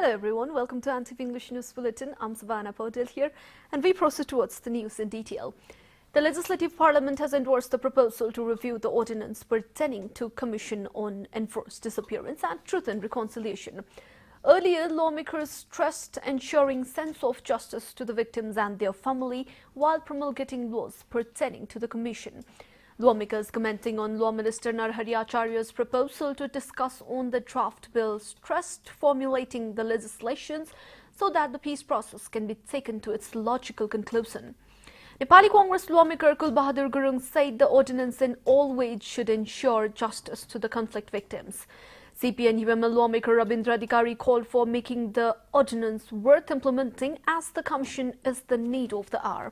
Hello everyone, welcome to ANTV English News Bulletin. I'm Savannah Patel here and we proceed towards the news in detail. The Legislative Parliament has endorsed the proposal to review the ordinance pertaining to Commission on Enforced Disappearance and Truth and Reconciliation. Earlier, lawmakers stressed ensuring sense of justice to the victims and their family while promulgating laws pertaining to the Commission. Lawmakers commenting on Law Minister Narhari Acharya's proposal to discuss on the draft bill stressed formulating the legislations so that the peace process can be taken to its logical conclusion. Nepali Congress lawmaker Kul Bahadur Gurung said the ordinance in all ways should ensure justice to the conflict victims. CP and UML lawmaker Rabindra Adhikari called for making the ordinance worth implementing as the Commission is the need of the hour.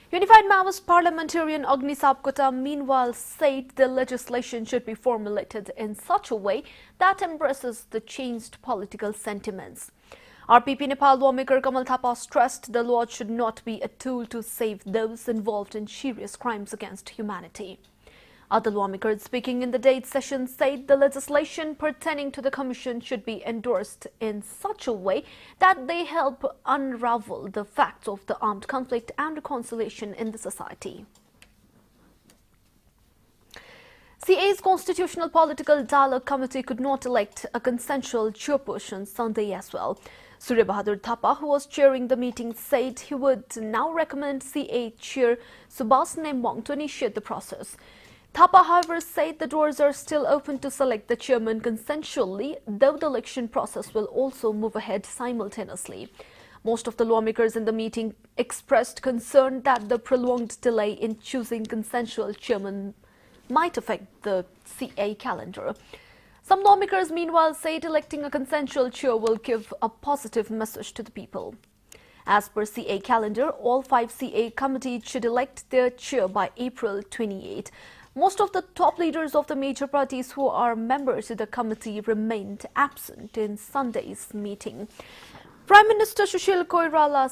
Unified Maoist parliamentarian Agni Sapkota meanwhile said the legislation should be formulated in such a way that embraces the changed political sentiments. RPP Nepal lawmaker Kamal Thapa stressed the law should not be a tool to save those involved in serious crimes against humanity. Other lawmakers speaking in the date session said the legislation pertaining to the Commission should be endorsed in such a way that they help unravel the facts of the armed conflict and reconciliation in the society. CA's Constitutional Political Dialogue Committee could not elect a consensual chairperson Sunday as well. Surya Bahadur Thapa, who was chairing the meeting, said he would now recommend CA Chair Subhas Nembong to initiate the process. Thapa, however, said the doors are still open to select the chairman consensually, though the election process will also move ahead simultaneously. Most of the lawmakers in the meeting expressed concern that the prolonged delay in choosing consensual chairman might affect the CA calendar. Some lawmakers, meanwhile, said electing a consensual chair will give a positive message to the people. As per CA calendar, all 5 CA committees should elect their chair by April 28. Most of the top leaders of the major parties who are members of the committee remained absent in Sunday's meeting. Prime Minister Sushil Koirala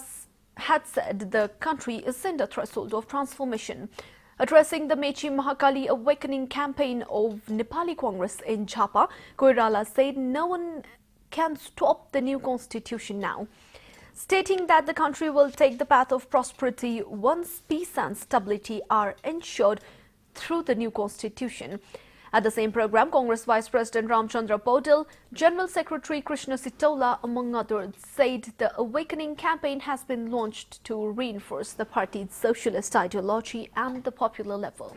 had said the country is in the threshold of transformation. Addressing the Mechi Mahakali Awakening campaign of Nepali Congress in Jhapa, Koirala said no one can stop the new constitution now, stating that the country will take the path of prosperity once peace and stability are ensured through the new constitution. At the same program, Congress Vice President Ramchandra Paudel, General Secretary Krishna Sitola, among others, said the Awakening campaign has been launched to reinforce the party's socialist ideology and the popular level.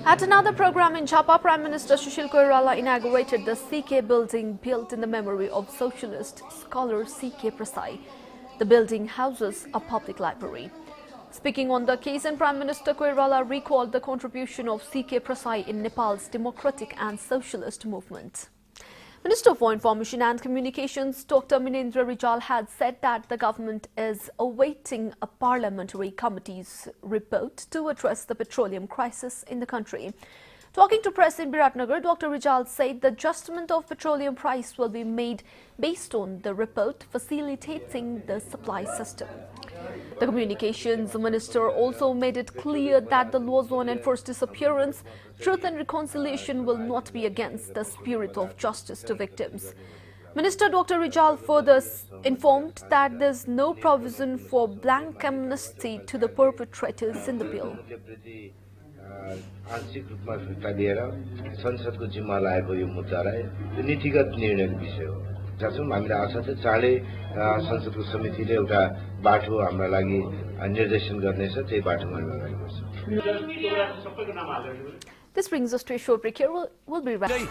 At another program in Jhapa, Prime Minister Sushil Koirala inaugurated the CK building built in the memory of socialist scholar CK Prasai. The building houses a public library. Speaking on the occasion, Prime Minister Koirala recalled the contribution of CK Prasai in Nepal's democratic and socialist movement. Minister for Information and Communications Dr. Minendra Rijal had said that the government is awaiting a parliamentary committee's report to address the petroleum crisis in the country. Talking to press in Biratnagar, Dr. Rijal said the adjustment of petroleum price will be made based on the report facilitating the supply system. The Communications Minister also made it clear that the laws on enforced disappearance, truth and reconciliation will not be against the spirit of justice to victims. Minister Dr. Rijal further informed that there is no provision for blank amnesty to the perpetrators in the bill. आंशिक रूपमा फिर्ता लिएर संसदको जिम्मा लागेको यो मुद्दालाई नीतिगत निर्णयको विषय हो जसमा हामीले आशा छ चाँडै संसदको समितिले एउटा बाटो हाम्रो लागि निर्देशन गर्नेछ त्यही बाटोमा हामी अगाडि बढ्छौं. This brings us to a short break here. We'll be right back.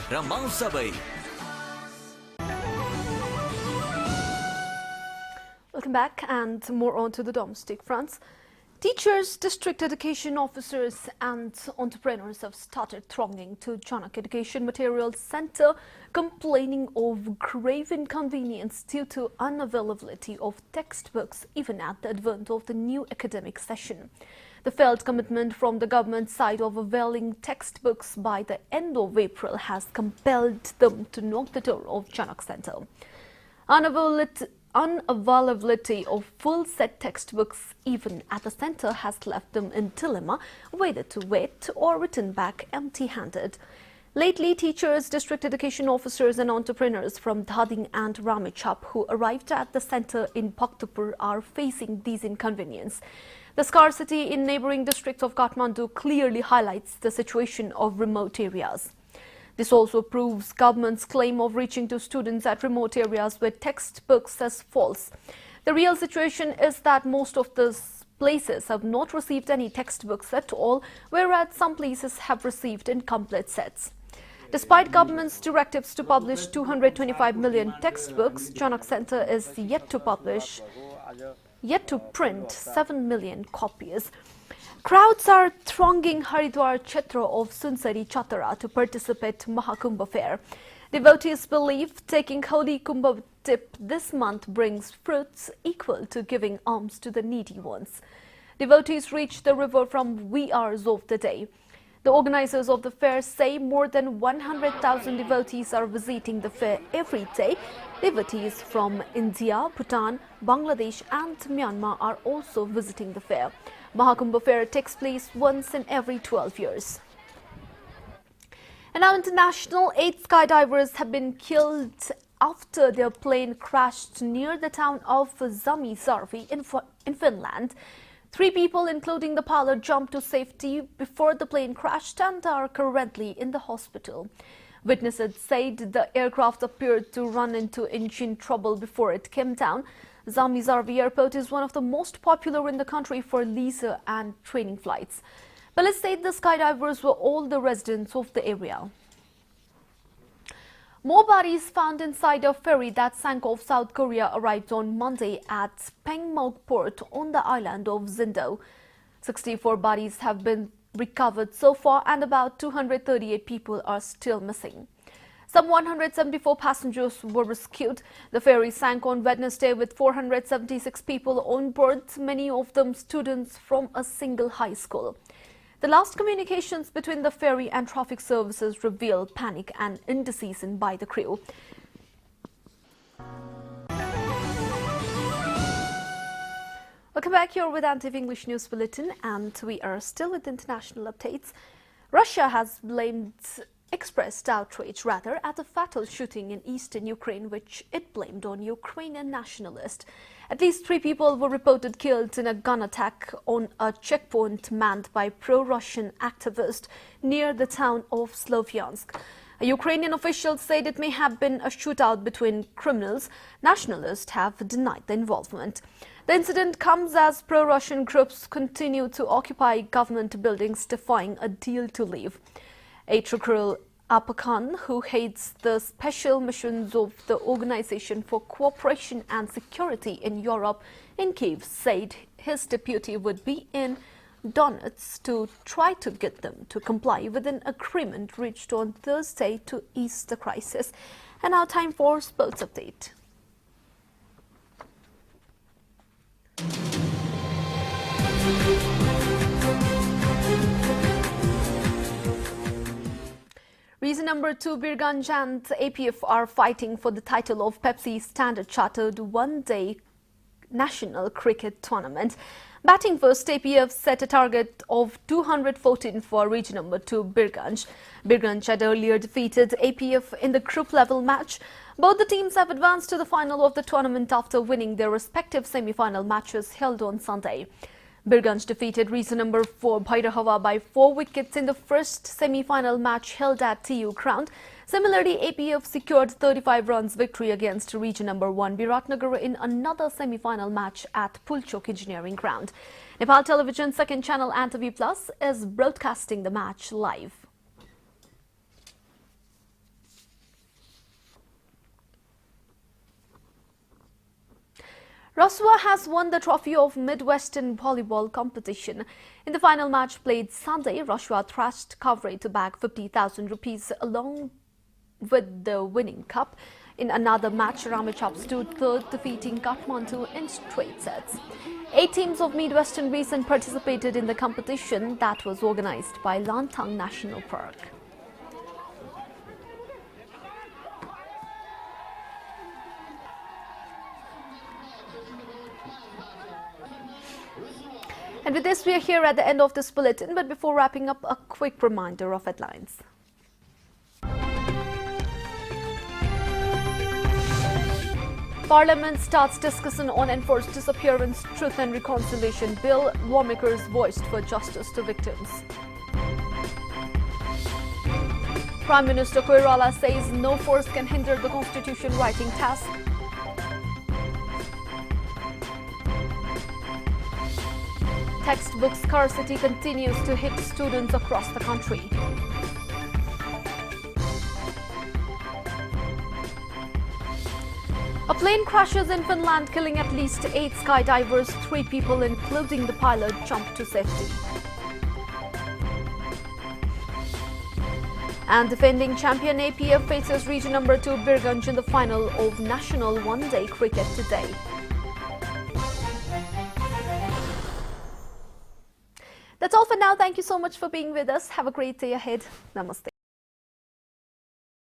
Welcome back and more on to the domestic fronts. Teachers, district education officers and entrepreneurs have started thronging to Janak Education Materials Centre, complaining of grave inconvenience due to unavailability of textbooks even at the advent of the new academic session. The felt commitment from the government side of availing textbooks by the end of April has compelled them to knock the door of Janak Centre. unavailability of full-set textbooks even at the centre has left them in dilemma whether to wait or return back empty-handed. Lately, teachers, district education officers and entrepreneurs from Dhading and Ramechhap who arrived at the centre in Bhaktapur are facing these inconveniences. The scarcity in neighbouring districts of Kathmandu clearly highlights the situation of remote areas. This also proves government's claim of reaching to students at remote areas with textbooks as false. The real situation is that most of these places have not received any textbooks at all, whereas some places have received incomplete sets. Despite government's directives to publish 225 million textbooks, Janak Center is yet to print 7 million copies. Crowds are thronging Haridwar Kshetra of Sunsari Chatara to participate in Mahakumbh fair. Devotees believe taking holy Kumbh dip this month brings fruits equal to giving alms to the needy ones. Devotees reach the river from wee hours of the day. The organizers of the fair say more than 100,000 devotees are visiting the fair every day. Devotees from India, Bhutan, Bangladesh and Myanmar are also visiting the fair. Mahakumbh fair takes place once in every 12 years. And now international, 8 skydivers have been killed after their plane crashed near the town of Zamijärvi in Finland. 3 people, including the pilot, jumped to safety before the plane crashed and are currently in the hospital. Witnesses said the aircraft appeared to run into engine trouble before it came down. Zamijärvi Airport is one of the most popular in the country for leisure and training flights. Police said the skydivers were all the residents of the area. More bodies found inside a ferry that sank off South Korea arrived on Monday at Pengmok port on the island of Zindo. 64 bodies have been recovered so far and about 238 people are still missing. Some 174 passengers were rescued. The ferry sank on Wednesday with 476 people on board, many of them students from a single high school. The last communications between the ferry and traffic services reveal panic and indecision by the crew. Welcome back. Here with NTV English News Bulletin, and we are still with international updates. Russia has expressed outrage at a fatal shooting in eastern Ukraine, which it blamed on Ukrainian nationalists. At least 3 people were reported killed in a gun attack on a checkpoint manned by pro-Russian activists near the town of Slovyansk. A Ukrainian official said it may have been a shootout between criminals. Nationalists have denied the involvement. The incident comes as pro-Russian groups continue to occupy government buildings, defying a deal to leave. Atrikul Apakan, who heads the special missions of the Organization for Cooperation and Security in Europe in Kiev, said his deputy would be in Donetsk to try to get them to comply with an agreement reached on Thursday to ease the crisis. And now time for sports update. Region number 2 Birganj and APF are fighting for the title of Pepsi Standard Chartered one-day national cricket tournament. Batting first, APF set a target of 214 for region number 2 Birganj. Birganj had earlier defeated APF in the group level match. Both the teams have advanced to the final of the tournament after winning their respective semi-final matches held on Sunday. Birganj defeated region number 4 Bhairahava by 4 wickets in the first semi-final match held at TU Ground. Similarly, APF secured 35 runs victory against region number 1 Biratnagar in another semi-final match at Pulchok Engineering Ground. Nepal Television second channel NTV Plus is broadcasting the match live. Raswa has won the trophy of Midwestern volleyball competition. In the final match played Sunday, Raswa thrashed Kavre to bag 50,000 rupees along with the winning cup. In another match, Ramechhap stood third, defeating Kathmandu in straight sets. 8 teams of Midwestern region participated in the competition that was organized by Lantang National Park. And with this, we are here at the end of this bulletin. But before wrapping up, a quick reminder of headlines. Parliament starts discussion on enforced disappearance truth and reconciliation bill. Lawmakers voiced for justice to victims. Prime Minister Koirala says no force can hinder the constitution writing task. Textbook scarcity continues to hit students across the country. A plane crashes in Finland, killing at least 8 skydivers. 3 people, including the pilot, jumped to safety. And defending champion APF faces region number 2 Birganj in the final of National One-Day Cricket today. That's all for now. Thank you so much for being with us. Have a great day ahead. Namaste.